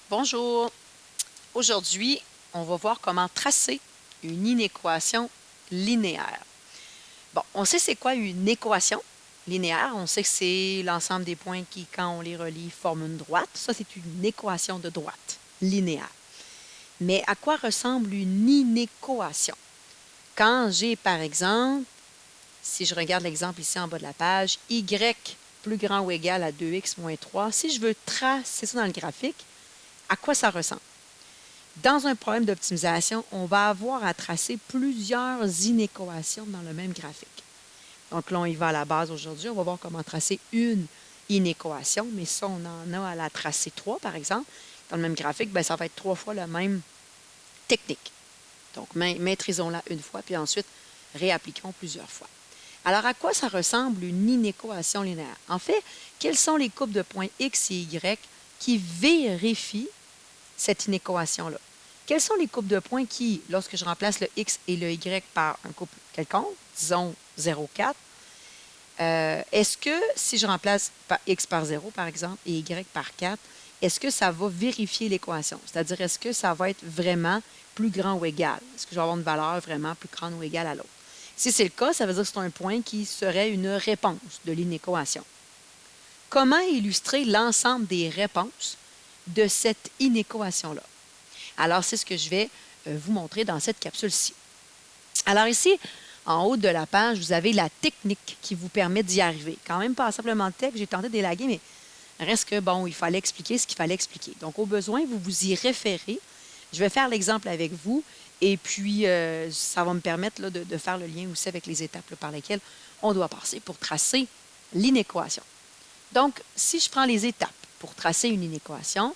Bonjour. Aujourd'hui, on va voir comment tracer une inéquation linéaire. Bon, on sait c'est quoi une équation linéaire. On sait que c'est l'ensemble des points qui, quand on les relie, forment une droite. Ça, c'est une équation de droite linéaire. Mais à quoi ressemble une inéquation? Quand j'ai, par exemple, si je regarde l'exemple ici en bas de la page, y plus grand ou égal à 2x moins 3, si je veux tracer ça dans le graphique, à quoi ça ressemble? Dans un problème d'optimisation, on va avoir à tracer plusieurs inéquations dans le même graphique. Donc là, on y va à la base aujourd'hui. On va voir comment tracer une inéquation, mais ça, on en a à la tracer trois, par exemple. Dans le même graphique, bien, ça va être 3 fois la même technique. Donc, maîtrisons-la une fois, puis ensuite, réappliquons plusieurs fois. Alors, à quoi ça ressemble une inéquation linéaire? En fait, quelles sont les couples de points x et y qui vérifient cette inéquation-là? Quels sont les couples de points qui, lorsque je remplace le x et le y par un couple quelconque, disons 0,4, est-ce que si je remplace x par 0, par exemple, et y par 4, est-ce que ça va vérifier l'équation? C'est-à-dire, est-ce que ça va être vraiment plus grand ou égal? Est-ce que je vais avoir une valeur vraiment plus grande ou égale à l'autre? Si c'est le cas, ça veut dire que c'est un point qui serait une réponse de l'inéquation. Comment illustrer l'ensemble des réponses de cette inéquation-là? Alors, c'est ce que je vais vous montrer dans cette capsule-ci. Alors ici, en haut de la page, vous avez la technique qui vous permet d'y arriver. Quand même pas simplement le texte, j'ai tenté d'élaguer, mais reste que, bon, il fallait expliquer ce qu'il fallait expliquer. Donc, au besoin, vous vous y référez. Je vais faire l'exemple avec vous et puis ça va me permettre là, de faire le lien aussi avec les étapes là, par lesquelles on doit passer pour tracer l'inéquation. Donc, si je prends les étapes pour tracer une inéquation,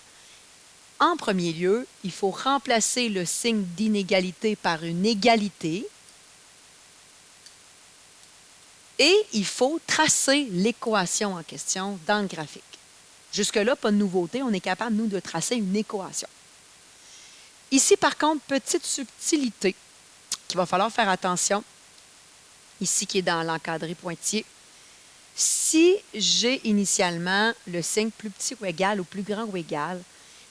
en premier lieu, il faut remplacer le signe d'inégalité par une égalité et il faut tracer l'équation en question dans le graphique. Jusque-là, pas de nouveauté, on est capable, nous, de tracer une équation. Ici, par contre, petite subtilité qu'il va falloir faire attention, ici qui est dans l'encadré pointillé. Si j'ai initialement le signe plus petit ou égal ou plus grand ou égal,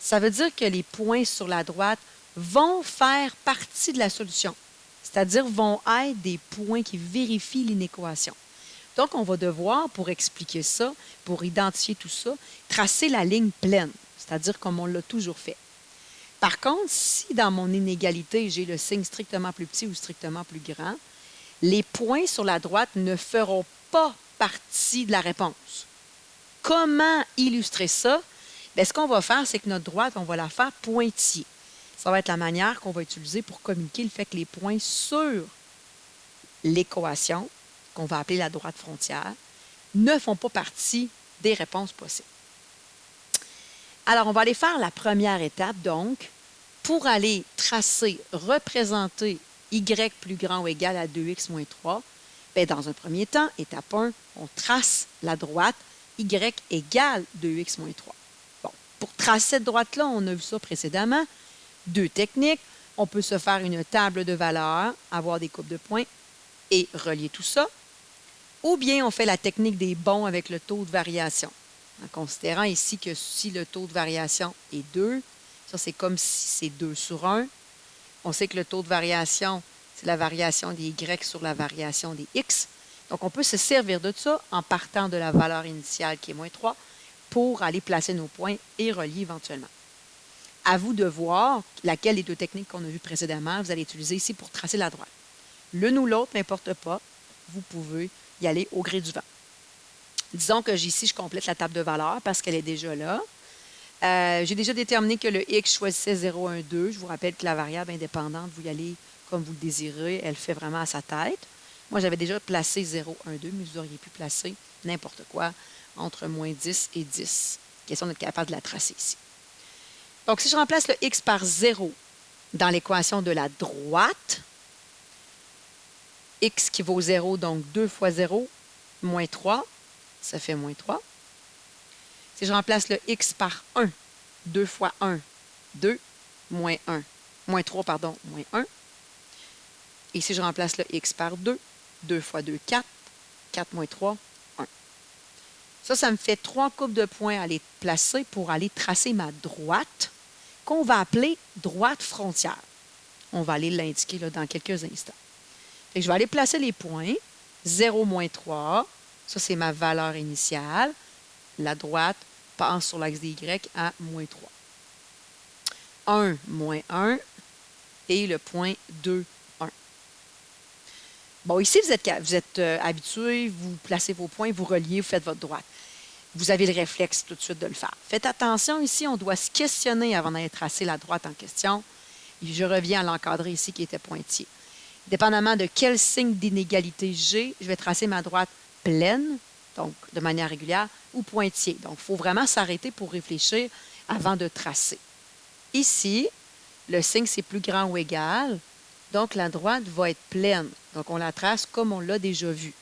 ça veut dire que les points sur la droite vont faire partie de la solution, c'est-à-dire vont être des points qui vérifient l'inéquation. Donc, on va devoir, pour expliquer ça, pour identifier tout ça, tracer la ligne pleine, c'est-à-dire comme on l'a toujours fait. Par contre, si dans mon inégalité, j'ai le signe strictement plus petit ou strictement plus grand, les points sur la droite ne feront pas partie de la réponse. Comment illustrer ça? Bien, ce qu'on va faire, c'est que notre droite, on va la faire pointillée. Ça va être la manière qu'on va utiliser pour communiquer le fait que les points sur l'équation, qu'on va appeler la droite frontière, ne font pas partie des réponses possibles. Alors, on va aller faire la première étape, donc, pour aller tracer, représenter y plus grand ou égal à 2x moins 3, bien, dans un premier temps, étape 1, on trace la droite y égale 2x moins 3. Bon, pour tracer cette droite-là, on a vu ça précédemment. Deux techniques. On peut se faire une table de valeurs, avoir des coupes de points et relier tout ça. Ou bien on fait la technique des bonds avec le taux de variation. En considérant ici que si le taux de variation est 2, ça c'est comme si c'est 2 sur 1. On sait que le taux de variation, c'est la variation des y sur la variation des x. Donc on peut se servir de ça en partant de la valeur initiale qui est moins 3 pour aller placer nos points et relier éventuellement. À vous de voir laquelle des deux techniques qu'on a vues précédemment vous allez utiliser ici pour tracer la droite. L'une ou l'autre, n'importe pas, vous pouvez y aller au gré du vent. Disons que ici, je complète la table de valeurs parce qu'elle est déjà là. J'ai déjà déterminé que le x choisissait 0, 1, 2. Je vous rappelle que la variable indépendante, vous y allez comme vous le désirez, elle fait vraiment à sa tête. Moi, j'avais déjà placé 0, 1, 2, mais vous auriez pu placer n'importe quoi entre moins 10 et 10. Question d'être capable de la tracer ici. Donc, si je remplace le x par 0 dans l'équation de la droite, x qui vaut 0, donc 2 fois 0, moins 3, ça fait moins 3. Si je remplace le x par 1, 2 fois 1, 2, moins 1, moins 3, pardon, moins 1. Et si je remplace le x par 2, 2 fois 2, 4, 4 moins 3, 1. Ça me fait 3 coupes de points à aller placer pour aller tracer ma droite qu'on va appeler droite frontière. On va aller l'indiquer là, dans quelques instants. Fait que je vais aller placer les points. 0, moins 3, ça c'est ma valeur initiale. La droite passe sur l'axe des Y à moins 3. 1, moins 1 et le point 2, 1. Bon, ici, vous êtes habitué, vous placez vos points, vous reliez, vous faites votre droite. Vous avez le réflexe tout de suite de le faire. Faites attention, ici, on doit se questionner avant d'aller tracer la droite en question. Et je reviens à l'encadré ici qui était pointillé. Dépendamment de quel signe d'inégalité j'ai, je vais tracer ma droite pleine, donc de manière régulière, ou pointillée. Donc, il faut vraiment s'arrêter pour réfléchir avant de tracer. Ici, le signe, c'est plus grand ou égal, donc la droite va être pleine. Donc, on la trace comme on l'a déjà vu.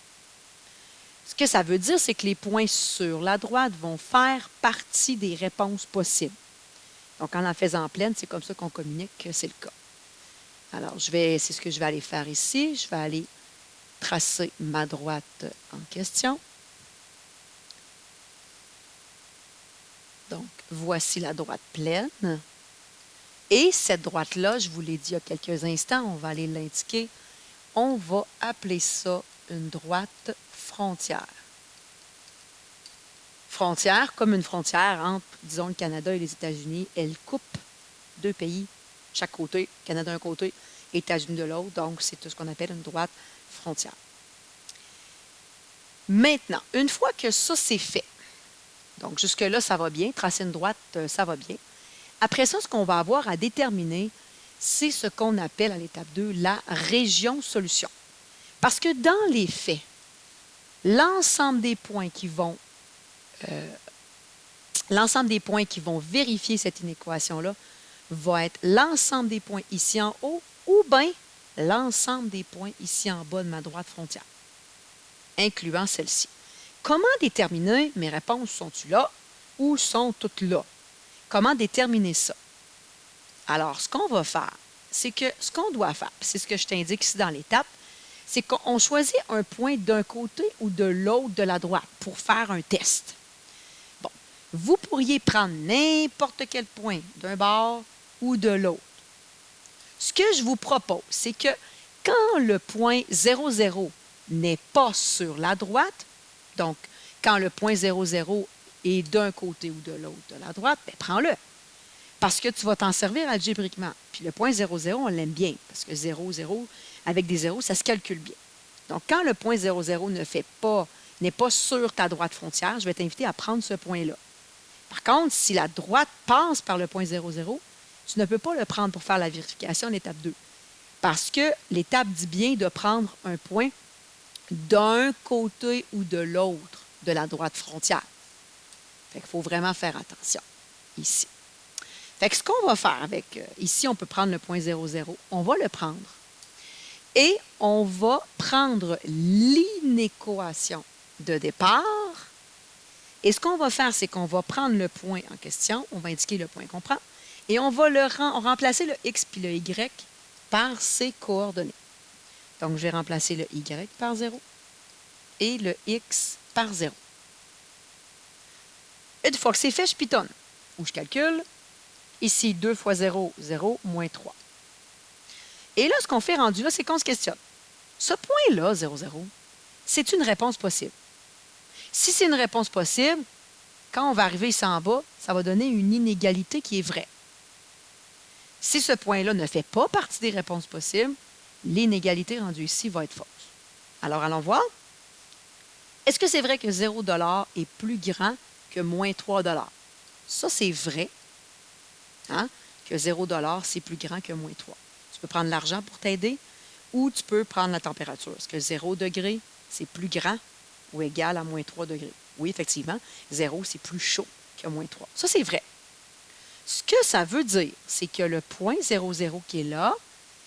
Ce que ça veut dire, c'est que les points sur la droite vont faire partie des réponses possibles. Donc, en faisant pleine, c'est comme ça qu'on communique que c'est le cas. Alors, c'est ce que je vais aller faire ici. Je vais aller tracer ma droite en question. Donc, voici la droite pleine. Et cette droite-là, je vous l'ai dit il y a quelques instants, on va aller l'indiquer. On va appeler ça une droite frontière. Frontière, comme une frontière entre, disons, le Canada et les États-Unis, elle coupe deux pays, chaque côté, Canada d'un côté, États-Unis de l'autre. Donc, c'est tout ce qu'on appelle une droite frontière. Maintenant, une fois que ça, c'est fait, donc jusque-là, ça va bien, tracer une droite, ça va bien. Après ça, ce qu'on va avoir à déterminer, c'est ce qu'on appelle à l'étape 2 la région solution. Parce que dans les faits, l'ensemble des points qui vont vérifier cette inéquation-là va être l'ensemble des points ici en haut ou bien l'ensemble des points ici en bas de ma droite frontière, incluant celle-ci. Comment déterminer mes réponses? Sont-tu là ou sont toutes là? Comment déterminer ça? Alors, ce qu'on va faire, c'est que ce qu'on doit faire, c'est ce que je t'indique ici dans l'étape, c'est qu'on choisit un point d'un côté ou de l'autre de la droite pour faire un test. Bon, vous pourriez prendre n'importe quel point d'un bord ou de l'autre. Ce que je vous propose, c'est que quand le point 0, 0 n'est pas sur la droite, donc quand le point 0, 0 est d'un côté ou de l'autre de la droite, bien, prends-le. Parce que tu vas t'en servir algébriquement. Puis le point 0, 0, on l'aime bien, parce que 0, 0, avec des zéros, ça se calcule bien. Donc, quand le point 0, 0 n'est pas sur ta droite frontière, je vais t'inviter à prendre ce point-là. Par contre, si la droite passe par le point 0, 0, tu ne peux pas le prendre pour faire la vérification à l'étape 2. Parce que l'étape dit bien de prendre un point d'un côté ou de l'autre de la droite frontière. Fait qu'il faut vraiment faire attention ici. Fait que ce qu'on va faire avec, ici, on peut prendre le point 0, 0. On va le prendre et on va prendre l'inéquation de départ. Et ce qu'on va faire, c'est qu'on va prendre le point en question, on va indiquer le point qu'on prend, et on va remplacer le x puis le y par ses coordonnées. Donc, je vais remplacer le y par 0 et le x par 0. Une fois que c'est fait, je pitonne, ou je calcule. Ici, 2 fois 0, 0, moins 3. Et là, ce qu'on fait rendu là, c'est qu'on se questionne. Ce point-là, 0, 0, c'est une réponse possible. Si c'est une réponse possible, quand on va arriver ici en bas, ça va donner une inégalité qui est vraie. Si ce point-là ne fait pas partie des réponses possibles, l'inégalité rendue ici va être fausse. Alors, allons voir. Est-ce que c'est vrai que 0 $ est plus grand que moins 3 $? Ça, c'est vrai. Hein? Que 0 $, c'est plus grand que moins 3. Tu peux prendre l'argent pour t'aider ou tu peux prendre la température. Est-ce que 0 degré, c'est plus grand ou égal à moins 3 degrés? Oui, effectivement, 0, c'est plus chaud que moins 3. Ça, c'est vrai. Ce que ça veut dire, c'est que le point 0, 0 qui est là,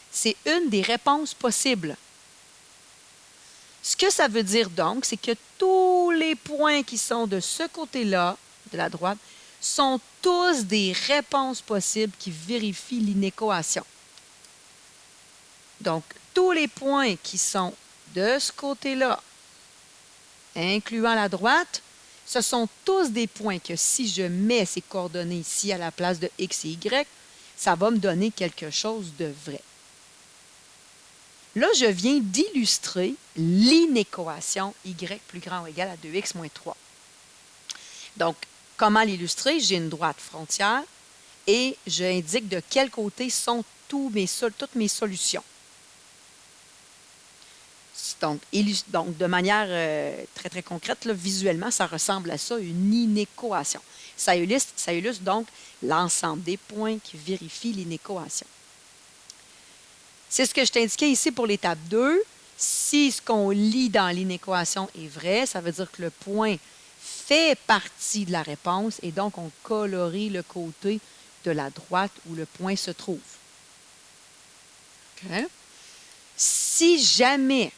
c'est une des réponses possibles. Ce que ça veut dire donc, c'est que tous les points qui sont de ce côté-là, de la droite, sont tous des réponses possibles qui vérifient l'inéquation. Donc, tous les points qui sont de ce côté-là, incluant la droite, ce sont tous des points que si je mets ces coordonnées ici à la place de x et y, ça va me donner quelque chose de vrai. Là, je viens d'illustrer l'inéquation y plus grand ou égal à 2x moins 3. Donc, comment l'illustrer? J'ai une droite frontière et j'indique de quel côté sont toutes mes solutions. Donc, de manière très, très concrète, là, visuellement, ça ressemble à ça, une inéquation. Ça illustre donc l'ensemble des points qui vérifient l'inéquation. C'est ce que je t'indiquais ici pour l'étape 2. Si ce qu'on lit dans l'inéquation est vrai, ça veut dire que le point fait partie de la réponse et donc on colorie le côté de la droite où le point se trouve. Okay? Si jamais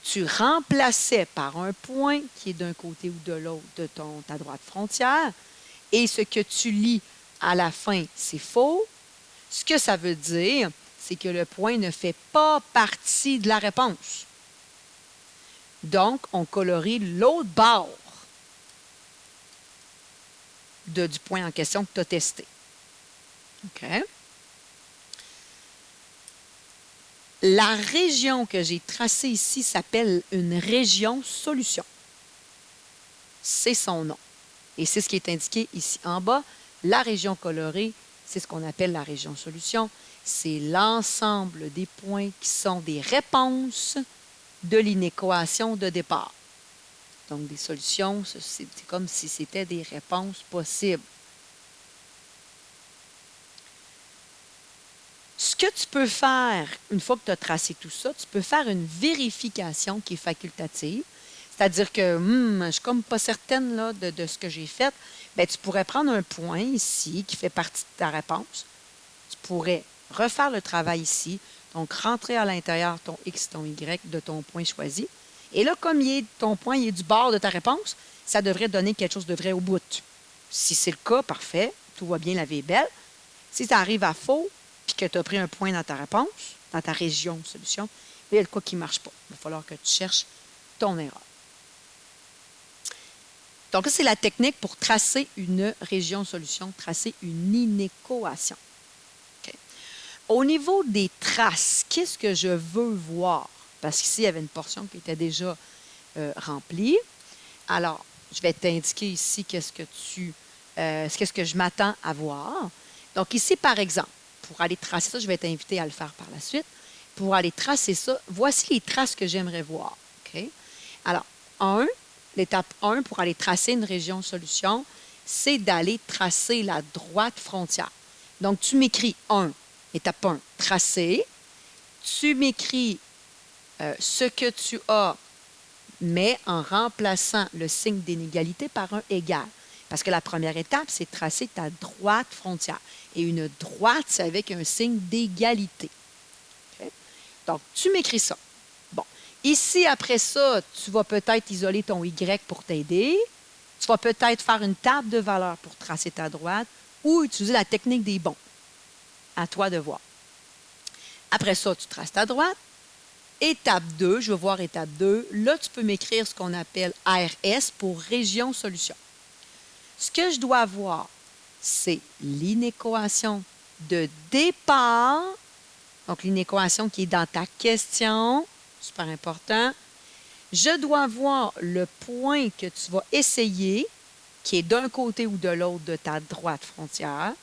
tu remplaçais par un point qui est d'un côté ou de l'autre de ta droite frontière et ce que tu lis à la fin, c'est faux, ce que ça veut dire, c'est que le point ne fait pas partie de la réponse. Donc, on colorie l'autre bord du point en question que tu as testé. OK? La région que j'ai tracée ici s'appelle une région solution. C'est son nom. Et c'est ce qui est indiqué ici en bas. La région colorée, c'est ce qu'on appelle la région solution. C'est l'ensemble des points qui sont des réponses de l'inéquation de départ. Donc, des solutions, c'est comme si c'était des réponses possibles. Ce que tu peux faire, une fois que tu as tracé tout ça, tu peux faire une vérification qui est facultative. C'est-à-dire que je ne suis comme pas certaine là, de ce que j'ai fait. Bien, tu pourrais prendre un point ici qui fait partie de ta réponse. Tu pourrais refaire le travail ici. Donc, rentrer à l'intérieur ton X, ton Y de ton point choisi. Et là, comme ton point est du bord de ta réponse, ça devrait donner quelque chose de vrai au bout. Si c'est le cas, parfait. Tout va bien, la vie est belle. Si ça arrive à faux, puis que tu as pris un point dans ta réponse, dans ta région de solution, il y a le quoi qui ne marche pas. Il va falloir que tu cherches ton erreur. Donc, c'est la technique pour tracer une région solution, tracer une inéquation. Okay. Au niveau des traces, qu'est-ce que je veux voir? Parce qu'ici, il y avait une portion qui était déjà remplie. Alors, je vais t'indiquer ici qu'est-ce que je m'attends à voir. Donc, ici, par exemple, pour aller tracer ça, je vais t'inviter à le faire par la suite. Pour aller tracer ça, voici les traces que j'aimerais voir. Okay? Alors, l'étape 1 pour aller tracer une région solution, c'est d'aller tracer la droite frontière. Donc, tu m'écris 1, étape 1, tracer. Tu m'écris ce que tu as, mais en remplaçant le signe d'inégalité par un égal. Parce que la première étape, c'est de tracer ta droite frontière. Et une droite, c'est avec un signe d'égalité. Okay? Donc, tu m'écris ça. Bon. Ici, après ça, tu vas peut-être isoler ton Y pour t'aider. Tu vas peut-être faire une table de valeurs pour tracer ta droite ou utiliser la technique des bons. À toi de voir. Après ça, tu traces ta droite. Étape 2, je vais voir étape 2. Là, tu peux m'écrire ce qu'on appelle RS pour région solution. Ce que je dois voir, c'est l'inéquation de départ. Donc, l'inéquation qui est dans ta question, super important. Je dois voir le point que tu vas essayer, qui est d'un côté ou de l'autre de ta droite frontière.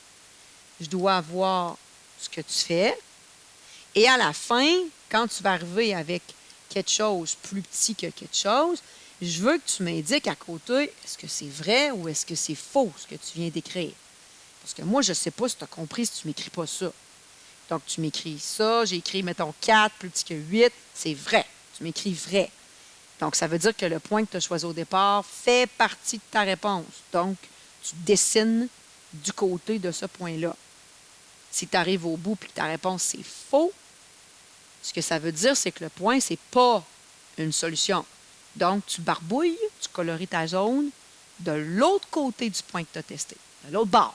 Je dois voir ce que tu fais. Et à la fin, quand tu vas arriver avec quelque chose plus petit que quelque chose, je veux que tu m'indiques à côté, est-ce que c'est vrai ou est-ce que c'est faux ce que tu viens d'écrire? Parce que moi, je ne sais pas si tu as compris si tu ne m'écris pas ça. Donc, tu m'écris ça, j'ai écrit, mettons, 4 plus petit que 8, c'est vrai. Tu m'écris vrai. Donc, ça veut dire que le point que tu as choisi au départ fait partie de ta réponse. Donc, tu dessines du côté de ce point-là. Si tu arrives au bout et que ta réponse, c'est faux, ce que ça veut dire, c'est que le point, ce n'est pas une solution. Donc, tu barbouilles, tu colories ta zone de l'autre côté du point que tu as testé, de l'autre bord,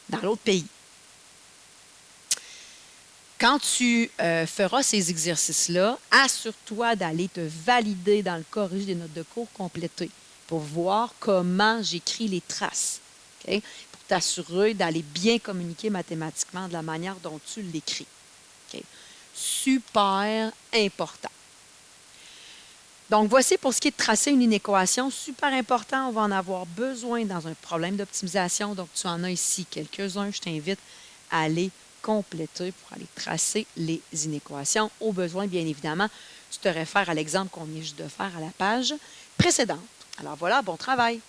dans l'autre pays. Quand tu feras ces exercices-là, assure-toi d'aller te valider dans le corrige des notes de cours complétées pour voir comment j'écris les traces. Okay? Pour t'assurer d'aller bien communiquer mathématiquement de la manière dont tu l'écris. OK? Super important. Donc, voici pour ce qui est de tracer une inéquation. Super important, on va en avoir besoin dans un problème d'optimisation. Donc, tu en as ici quelques-uns. Je t'invite à aller compléter pour aller tracer les inéquations. Au besoin, bien évidemment, tu te réfères à l'exemple qu'on vient juste de faire à la page précédente. Alors voilà, bon travail.